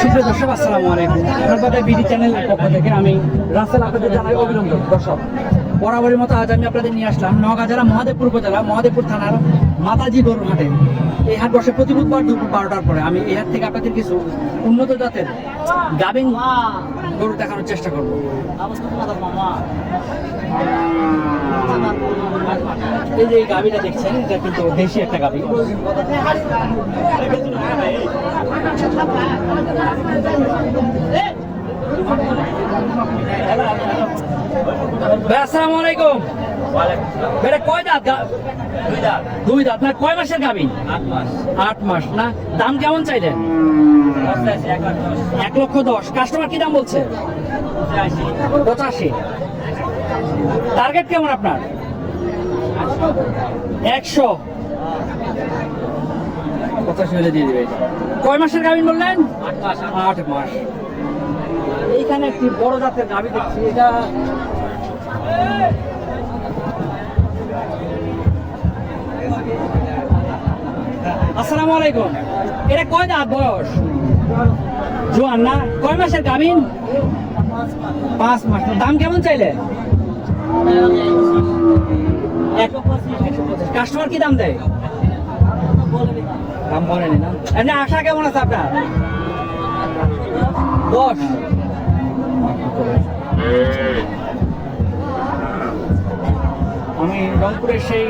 সুপ্রিয় দর্শক, আসসালামু আলাইকুম। আপনাদের বিডি চ্যানেলের পক্ষ থেকে আমি রাসেল আপনাদের জানাই অভিনন্দন। দর্শক, বরাবরের মতো আজ আমি আপনাদের নিয়ে আসলাম নওগাঁ জেলা মহাদেবপুর উপজেলা মহাদেবপুর থানার মাতাজি গরুর হাটে। এই হাট বসে প্রতি বুধবার দুপুর 12টার পরে। আমি এই হাট থেকে আপনাদের কিছু উন্নত জাতের গাভিন গরু দেখানোর চেষ্টা করব। এই যে এই গাভিটা দেখছেন, এটা কিন্তু দেশি একটা গাভি। আসসালামু আলাইকুম। এটা কয় দাঁত? দুই দাঁত না? কয় মাসের গাভি? 8 মাস না? দাম কেমন চাইলেন? 1,10,000। কাস্টমার কি দাম বলছে? 85। টার্গেট কেমন আপনার? 100। 85 হলে দিয়ে দেবে। কয় মাসের গাভিন বললেন? 8 মাস। এইখানে একটি বড় জাতের গাভি দেখছি। এটা আসসালামু আলাইকুম। এটা কয় দাঁত বয়স? জোয়ান না? কয় মাসের গাভিন? 5 মাস। দাম কেমন চাইলে? 125। কাস্টমার কি দাম দেয়? দাম বলেনি না? এমনি আশা কেমন আছে আপনার? 10। আমি রংপুরের সেই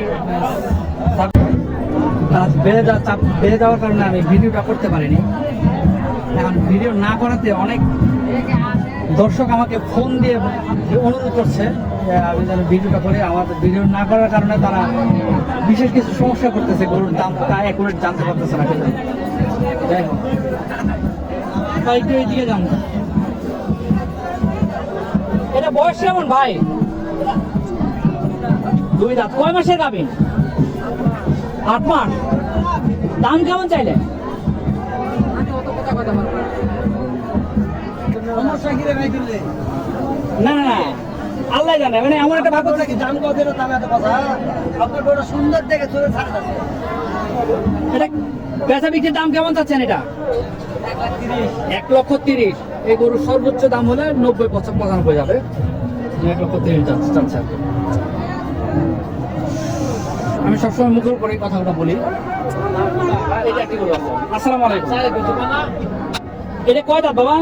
কাজ বেড়ে যাওয়ার কারণে আমি ভিডিওটা করতে পারিনি। এখন ভিডিও না করাতে অনেক দর্শক আমাকে ফোন দিয়ে অনুরোধ করছে যে আমি যেন ভিডিওটা করি। আমাদের ভিডিও না করার কারণে তারা বিশেষ কিছু সমস্যা করতেছে, গরুর দামটা অ্যাকুরেট জানতে পারতেছে না। কিন্তু যাই হোক, একটু এদিকে যান। এটা বয়স কেমন ভাই? 2 দাঁত। কয় মাসের গাভী? 8 মাস। দাম কেমন চাইলে? না না না, আল্লাহ জানে। মানে এমন একটা ভাগ্য থাকে দাম কত দাম এত কথা। আপনার বড় সুন্দর দেখে চলে ছাড়া যাচ্ছে। এটা বেচা বিক্রির দাম কেমন চাচ্ছেন? এটা 1,30,000। এই গরুর সর্বোচ্চ দাম হলে 90-95 যাবে। 1,30,000 চাচ্ছেন। আমি সবসময় মুখের উপরে কথাগুলো বলি। আসসালামু আলাইকুম। এটা কয় দাঁত বাবা?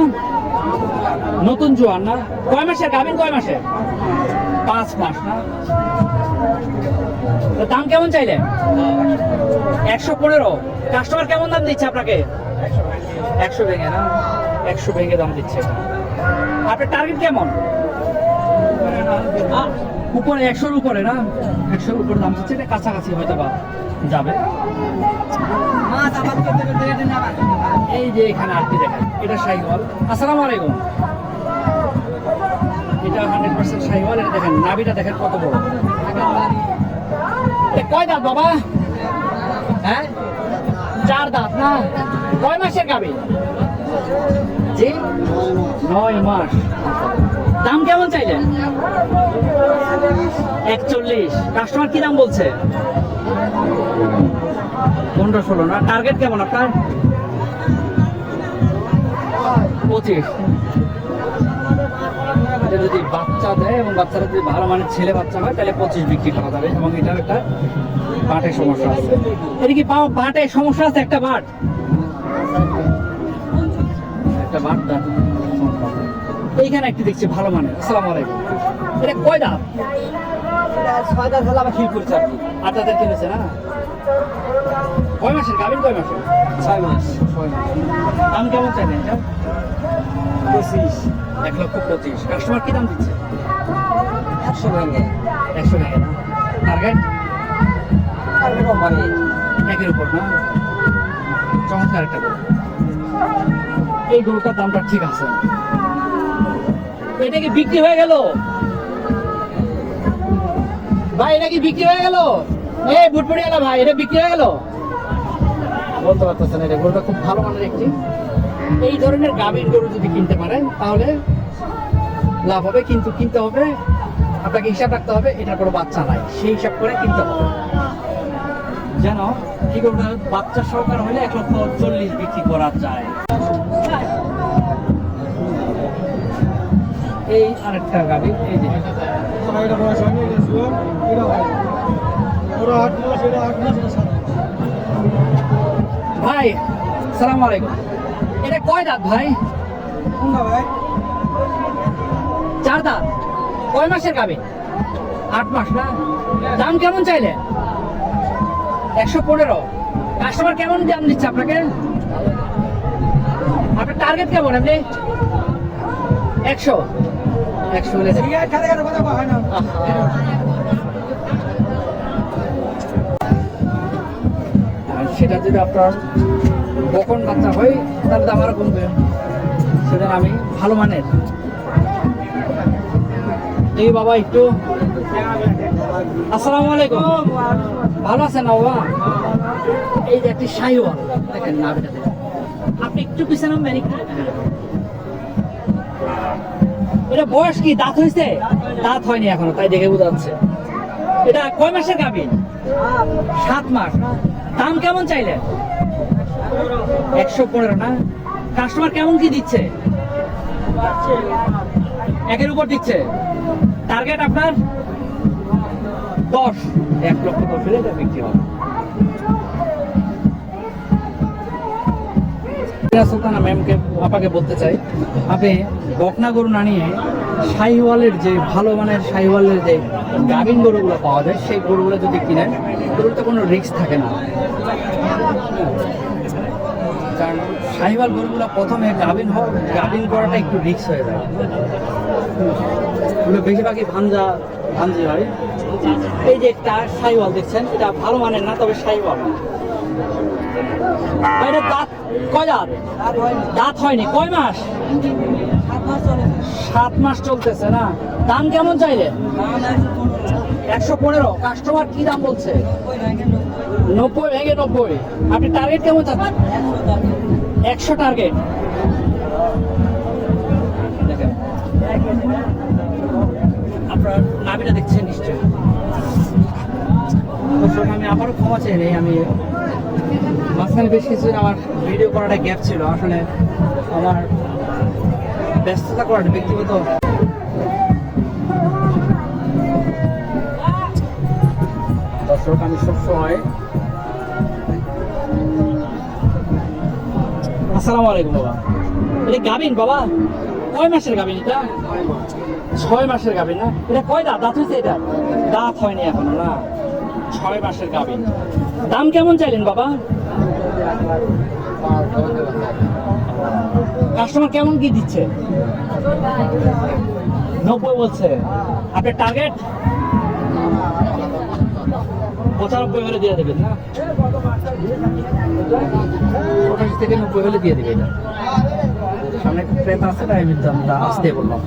নতুন জোয়ান না? কয় মাসের গাভিন? কয় মাসে? 5 মাস না? দাম কেমন চাইলে? 115। কাস্টমার কেমন দাম দিচ্ছে আপনাকে? 100 ভেঙে না? 100 ভেঙে দাম দিচ্ছে। আপনার টার্গেট কেমন? উপরে 100-র উপরে না? 100-র উপরে দাম দিচ্ছে। এটা কাছাকাছি হয়তো বা যাবে। এই যে এখানে আরতি দেখেন, এটা শাহিওয়াল। আসসালামু আলাইকুম। এটা 100% শাহিওয়াল। এটা দেখেন, নাভিটা দেখেন কত বড়। কয় দাঁত বাবা? হ্যাঁ, 4 দাঁত না? কয় মাসের গাভী? জি, 9 মাস। দাম কেমন চাইলেন? 41। কাস্টমার কি দাম বলছে? 15-16 না? টার্গেট কেমন আপনার? 25। এটা যদি বাচ্চা দেয় এবং বাচ্চারা যদি ভালো মানের ছেলে বাচ্চা হয় তাহলে 25 বিক্রি করা যাবে। এবং এটার একটা বাটের সমস্যা আছে। এটা কি বাটের সমস্যা আছে? একটা বাট এইখানে একটি দেখছি ভালো মানের। আসসালামু আলাইকুম। এটা কয় দাঁত? 6 দাঁত হলে আবার খিল করছে আর কি। 8 দাঁতের কিনেছে না? কয় মাসের গাভিন? কয় মাসের? 6 মাস। 6 মাস। দাম কেমন চাইলেন? 25। 1,25,000। কাস্টমার কি দাম দিচ্ছে? 100 ভেঙে। 100 ভেঙে না? টার্গেট? একের উপর না? চমৎকার একটা গরু। এই গরুটার দামটা ঠিক আছে। এটা কি বিক্রি হয়ে গেল ভাই? এটা কি বিক্রি হয়ে গেল? এই বুটপুরিয়ালা ভাই, এটা বিক্রি হয়ে গেল? বলতে পারতেছেন। এটা গরুটা খুব ভালো মানের একটি। এই ধরনের গাভীর গরু যদি কিনতে পারেন তাহলে লাভ হবে। কিন্তু কিনতে হবে, আপনাকে হিসাব রাখতে হবে এটার কোনো বাচ্চা নাই, সেই হিসাব করে কিনতে হবে। যেন এই গরুটা বাচ্চা সহকার হলে 1,40,000 বিক্রি করা যায়। এই আরেকটা গাভী, এই যে ভাই সালাম আলাইকুম, এটা কয় দাঁত ভাই? ভাই 4 দাঁত। কয় মাসের গাভী? 8 মাস না? দাম কেমন চাইলে? 115। কাস্টমার কেমন দাম দিচ্ছে আপনাকে? আপনার টার্গেট কেমন? আপনি 100 হলে দেন। আর সেটা যদি আপনার বকন বাচ্চা হয় তাহলে দাম আরো কমবে। সেটা আমি ভালো মানের। এই বাবা একটু আসসালামু আলাইকুম, ভালো আছেন না বাবা? এই যে একটি শাহিওয়াল দেখেন না, আপনি একটু পিছনে নামবেন একটু। এটা বয়স কি, দাঁত হয়েছে? দাঁত হয়নি এখনো, তাই দেখে বোঝা যাচ্ছে। এটা কয় মাসের গাভী? 7 মাস। দাম কেমন চাইলেন? 115 না? কাস্টমার কেমন কি দিচ্ছে? 1-এর উপর দিচ্ছে। টার্গেট আপনার 10, 1,10,000 হলে এটা বিক্রি হবে। সুলতানা ম্যামকে আপনাকে বলতে চাই, আপনি বকনা গরু না নিয়ে শাহিওয়ালের যে ভালো মানের শাহিওয়ালের যে গাভিন গরুগুলো পাওয়া যায় সেই গরুগুলো যদি কিনেন, গরুতে কোনো রিস্ক থাকে না। কারণ শাহিওয়াল গরুগুলো প্রথমে গাভিন করাটা একটু রিস্ক হয়ে যায়। বেশিরভাগই ভাঞ্জি হয়। এই যে একটা শাহিওয়াল দেখছেন, এটা ভালো মানের না, তবে শাহিওয়াল। এটা দাঁত কয় দাঁত? দাঁত হয়নি। কয় মাস? 7 মাস চলতেছে না? দাম কেমন চাইলে? 115। কাস্টমার কি দাম বলছে? 90 ভেঙে 90। আপনি টার্গেট কেমন চাচ্ছেন? 100 টার্গেট। দেখেন আপনার নাভিটা দেখছেন নিশ্চয়ই। দর্শক আমি আবারও ক্ষমা চাই নেই, আমি মাঝখানে বেশ কিছুদিন আমার ভিডিও করাটা গ্যাপ ছিল। আসলে আমার ব্যস্ততা করাটা ব্যক্তিগত। দর্শক আমি সবসময় আসসালামু আলাইকুম বাবা, এটা গাভিন বাবা? কয় মাসের গাভিন এটা? 6 মাসের গাভিন না? এটা কয় দাঁত? দাঁত হয়েছে? এটা দাঁত হয়নি এখনো না? 6 মাসের গাভিন। দাম কেমন চাইলেন বাবা? কাস্টমার কেমন কি দিচ্ছে? 90 বলছে। আপনার টার্গেট 95 হলে দিয়ে দেবেন না? 85 থেকে 90 হলে দিয়ে দেবে। এটা সামনে একটা প্রেম আছে, তাই আমি দামটা আসতে বললাম।